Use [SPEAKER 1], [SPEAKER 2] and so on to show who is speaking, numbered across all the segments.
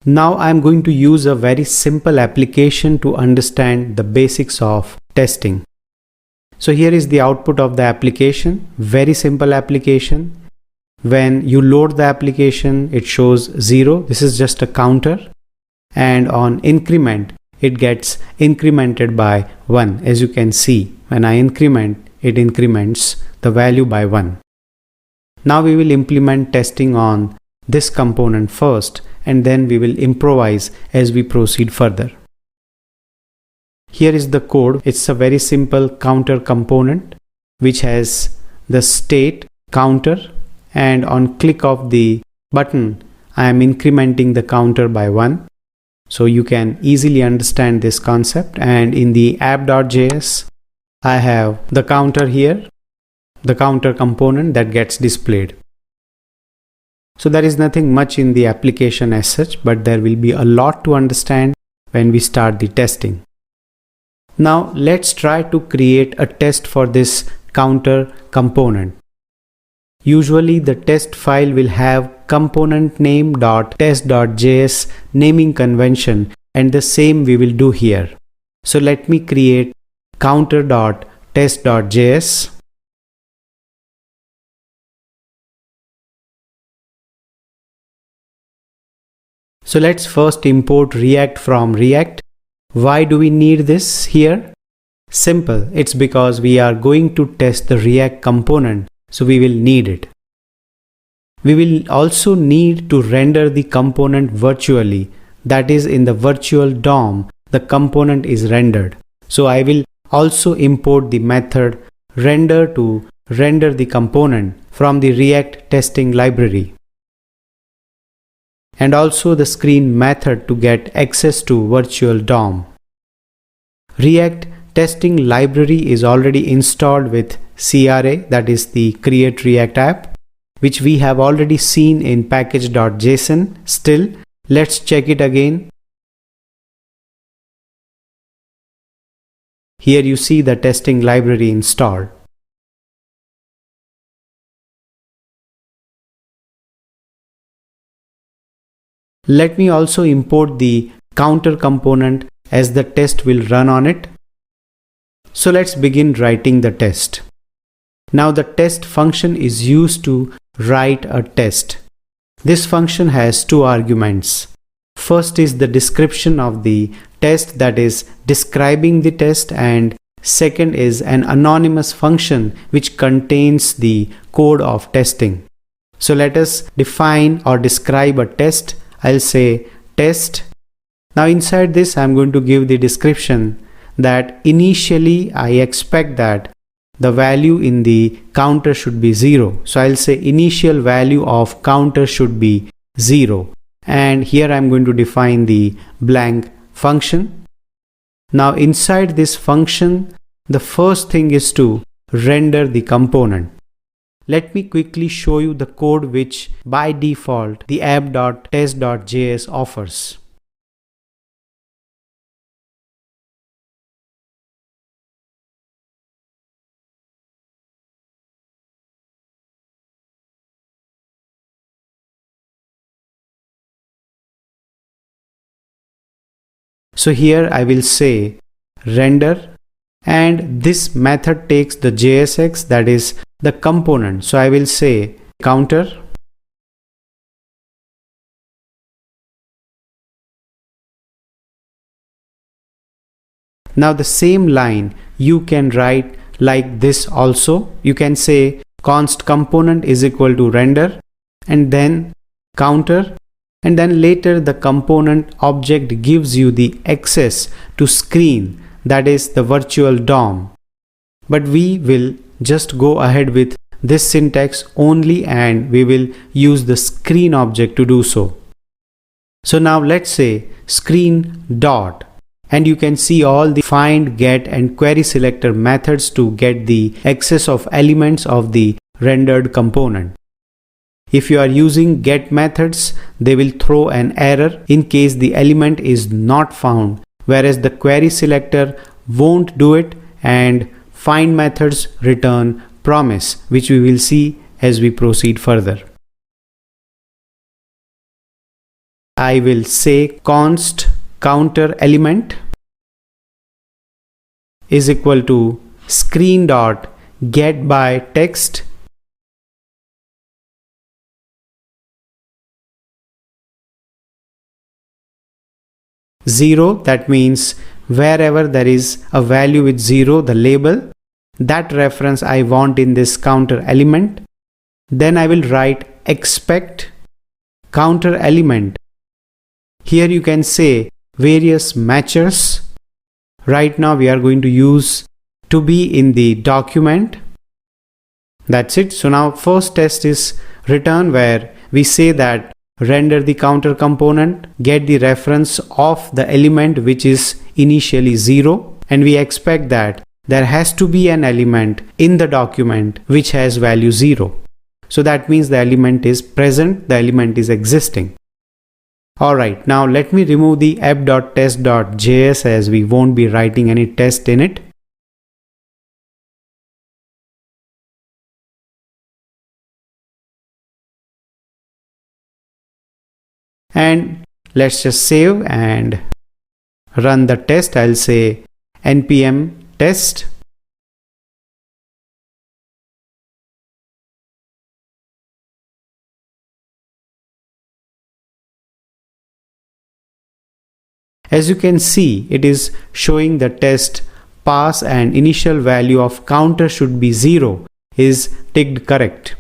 [SPEAKER 1] Now I'm going to use a very simple application to understand the basics of testing. So here is the output of the application, very simple application. When you load the application, it shows 0. This is just a counter, and on increment, it gets incremented by 1. As you can see, when I increment, it increments the value by 1. Now we will implement testing on this component first, and then we will improvise as we proceed further. Here is the code. It's a very simple counter component which has the state counter, and on click of the button I am incrementing the counter by 1. So you can easily understand this concept. And in the app.js I have the counter here, the counter component that gets displayed. So there is nothing much in the application as such, but there will be a lot to understand when we start the testing. Now let's try to create a test for this counter component. Usually the test file will have component name.test.js naming convention, and the same we will do here. So let me create counter.test.js. So let's first import React from React. Why do we need this here? Simple, it's because we are going to test the React component, so we will need it. We will also need to render the component virtually, that is, in the virtual DOM, the component is rendered. So I will also import the method render to render the component from the React testing library, and also the screen method to get access to virtual DOM. React testing library is already installed with CRA, that is the Create React App, which we have already seen in package.json. Still, let's check it again. Here you see the testing library installed. Let me also import the counter component as the test will run on it. So let's begin writing the test. Now the test function is used to write a test. This function has two arguments. First is the description of the test, that is describing the test, and second is an anonymous function which contains the code of testing. So let us define or describe a test. I'll say test. Now inside this I'm going to give the description that initially I expect that the value in the counter should be 0. So I'll say initial value of counter should be 0. And here I'm going to define the blank function. Now inside this function, the first thing is to render the component. Let me quickly show you the code which by default the app.test.js offers. So here I will say render, and this method takes the JSX, that is the component. So I will say counter. Now the same line you can write like this also. You can say const component is equal to render, and then counter, and then later the component object gives you the access to screen, that is the virtual DOM. But we will just go ahead with this syntax only, and we will use the screen object to do so. So now let's say screen dot, and you can see all the find, get and query selector methods to get the access of elements of the rendered component. If you are using get methods, they will throw an error in case the element is not found, whereas the query selector won't do it, and find methods return promise, which we will see as we proceed further. I will say const counter element is equal to screen dot get by text zero. That means wherever there is a value with zero, the label, that reference I want in this counter element. Then I will write expect counter element. Here you can say various matchers. Right now we are going to use to be in the document. That's it. So now first test is return, where we say that render the counter component, get the reference of the element which is initially 0, and we expect that there has to be an element in the document which has value 0. So that means the element is present, the element is existing. Alright, now let me remove the app.test.js as we won't be writing any test in it. And let's just save and run the test. I'll say npm test. As you can see, it is showing the test pass and initial value of counter should be 0 is ticked correct.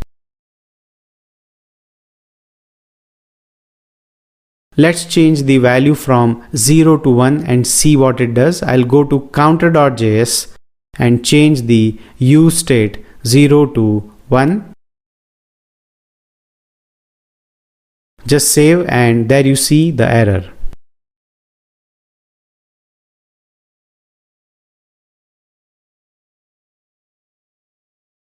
[SPEAKER 1] Let's change the value from 0 to 1 and see what it does. I'll go to counter.js and change the use state 0 to 1. Just save, and there you see the error.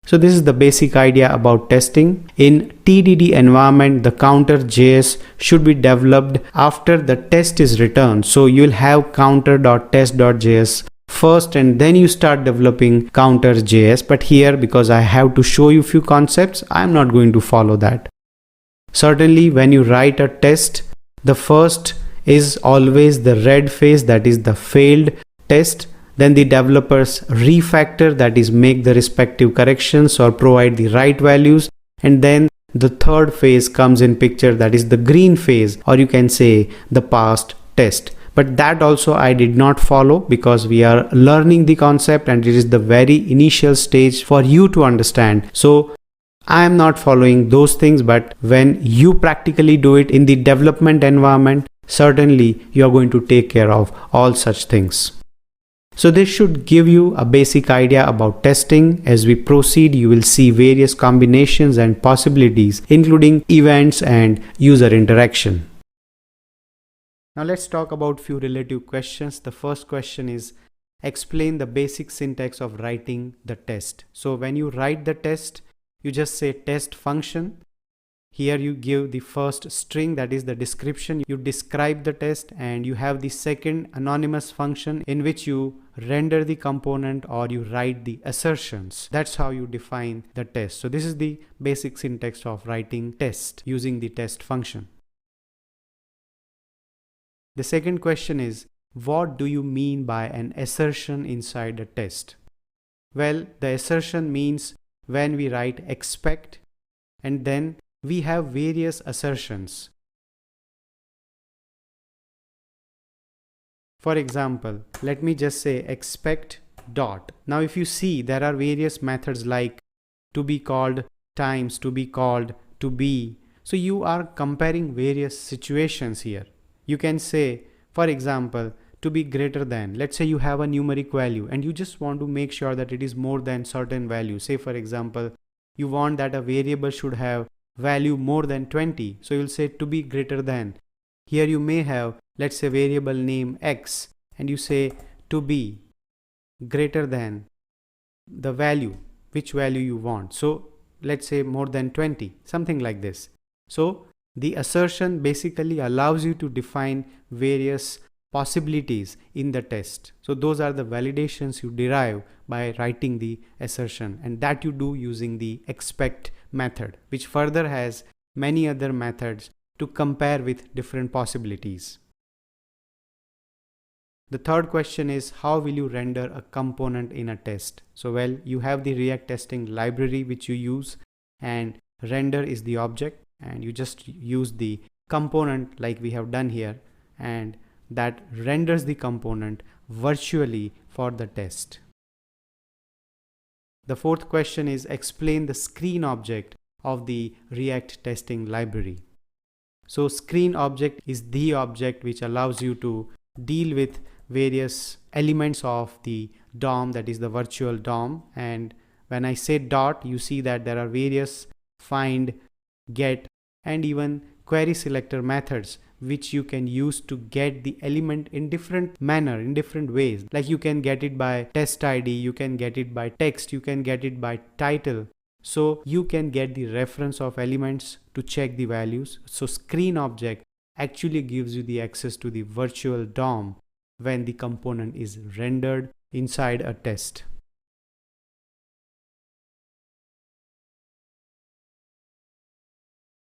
[SPEAKER 1] So this is the basic idea about testing. In TDD environment, the counter.js should be developed after the test is returned. So you'll have counter.test.js first and then you start developing counter.js. But here, because I have to show you few concepts, I'm not going to follow that. Certainly when you write a test, the first is always the red phase, that is the failed test. Then the developers refactor, that is make the respective corrections or provide the right values. And then the third phase comes in picture, that is the green phase, or you can say the past test. But that also I did not follow because we are learning the concept and it is the very initial stage for you to understand. So I am not following those things, but when you practically do it in the development environment, certainly you are going to take care of all such things. So this should give you a basic idea about testing. As we proceed, you will see various combinations and possibilities, including events and user interaction. Now let's talk about few relative questions. The first question is, explain the basic syntax of writing the test. So when you write the test, you just say test function. Here you give the first string, that is the description. You describe the test, and you have the second anonymous function in which you render the component or you write the assertions. That's how you define the test. So this is the basic syntax of writing test using the test function. The second question is, what do you mean by an assertion inside a test? Well, the assertion means when we write expect and then we have various assertions. For example, let me just say expect dot. Now if you see, there are various methods like to be called times, to be called, to be. So you are comparing various situations here. You can say, for example, to be greater than. Let's say you have a numeric value and you just want to make sure that it is more than certain value. Say for example, you want that a variable should have value more than 20. So you'll say to be greater than. Here you may have, let's say, variable name x, and you say to be greater than the value, which value you want. So let's say more than 20, something like this. So the assertion basically allows you to define various possibilities in the test. So those are the validations you derive by writing the assertion, and that you do using the expect method, which further has many other methods to compare with different possibilities. The third question is, how will you render a component in a test? So well, you have the React testing library which you use, and render is the object, and you just use the component like we have done here, and that renders the component virtually for the test. The fourth question is, explain the screen object of the React testing library. So screen object is the object which allows you to deal with various elements of the DOM, that is the virtual DOM. And when I say dot, you see that there are various find, get, and even query selector methods which you can use to get the element in different manner, in different ways. Like you can get it by test ID, you can get it by text, you can get it by title. So you can get the reference of elements to check the values. So screen object actually gives you the access to the virtual DOM when the component is rendered inside a test.